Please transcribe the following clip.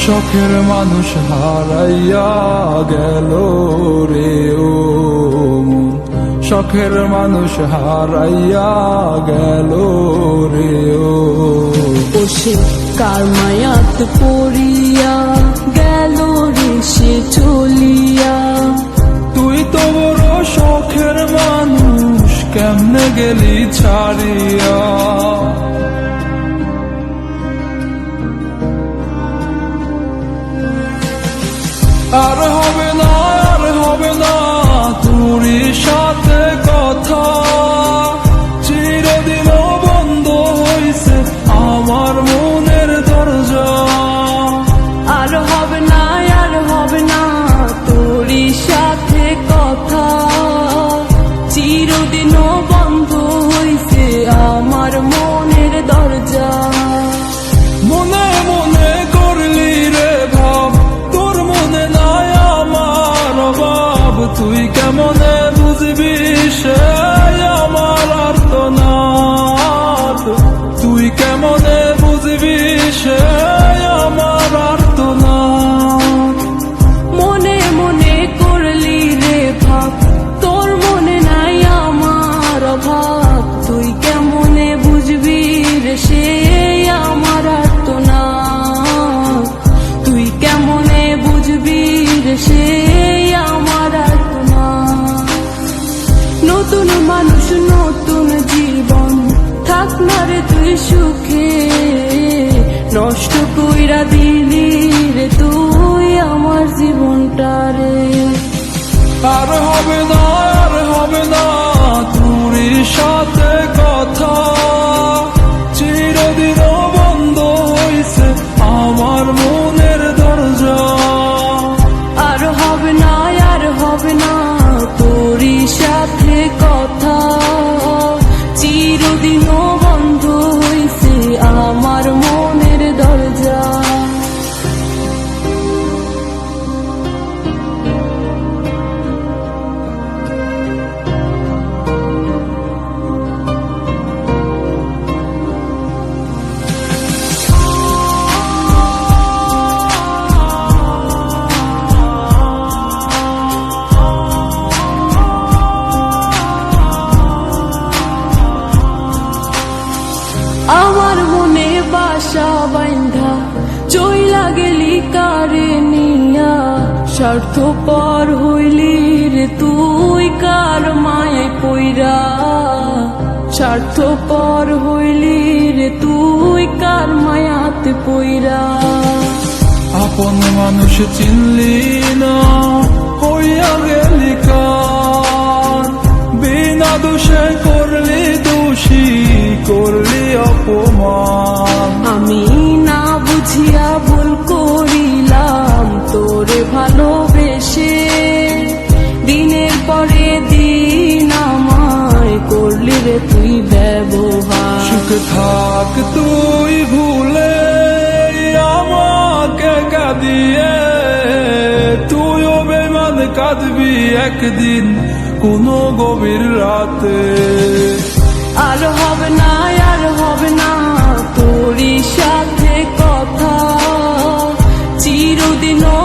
শখের মানুষ হারাইয়া গেল রে ও মন, শখের মানুষ হারাইয়া গেল রে ও। সে কার মায়াত পড়িয়া গেল রে সে চলিয়া। তুই তো বড় শখের মানুষ, কেমনে গেলি ছাড়িয়া। আর হবে না, আর হবে না তোরই সাথে কথা, চিরদিন বন্ধ হইছে আমার মনের দরজা। আর হবে না, আর হবে না তোরই সাথে কথা, চিরদিনও বন্ধ হইছে আমার মনের দরজা। মনে মনে করলি রে ভাব, তোর মনে নাই আমার অভাব। তুই কেমনে বুঝবি সে আমার আর্তনাদ, তুই কেমনে বুঝবি সে আমার আর্তনাদ। মনে মনে করলি রে ভাব, তোর মনে নাই আমার অভাব। তুই কেমনে বুঝবি রে সে আমার আর্তনাদ, তুই কেমনে বুঝবি রে সে আমার আর্তনাদ। নতুন মানুষ নতুন জীবন, থাক না রে তুই সুখে, নষ্ট কইরা দিলি রে তুই আমার জীবনটা রে। আর হবে না, আর হবে না তোরই সাথে কথা, চিরদিন বন্ধ হইছে আমার মনের দরজা। আর হবে না, আর হবে না তোরই সাথে কথা, চিরদিনও বন্ধ হইছে আমার মনের দরজা। আমার মনে বাসা বাইন্ধা চইলা গেলি কারে নিয়া, স্বার্থপর হইলি রে তুই কার মায়ে পইরা। স্বার্থপর হইলি রে তুই কার মায়াতে পইরা। আপন মানুষ চিনলি না, হইয়া গেলি কার। বিনা দোষে করলি দোষী, করলি অপমান। আমি না বুঝিয়া ভুল করিলাম তোরে ভালোবেসে, দিনের পরে দিন আমায় করলি রে তুই ব্যবহার। সুখে থাক তুই ভুলে আমাকে কাঁদিয়ে, তুইও বেমান কাঁদবি একদিন কোনো গভীর রাতে। আর হবে না, আর হবে না তোরই সাথে কথা, চিরদিনও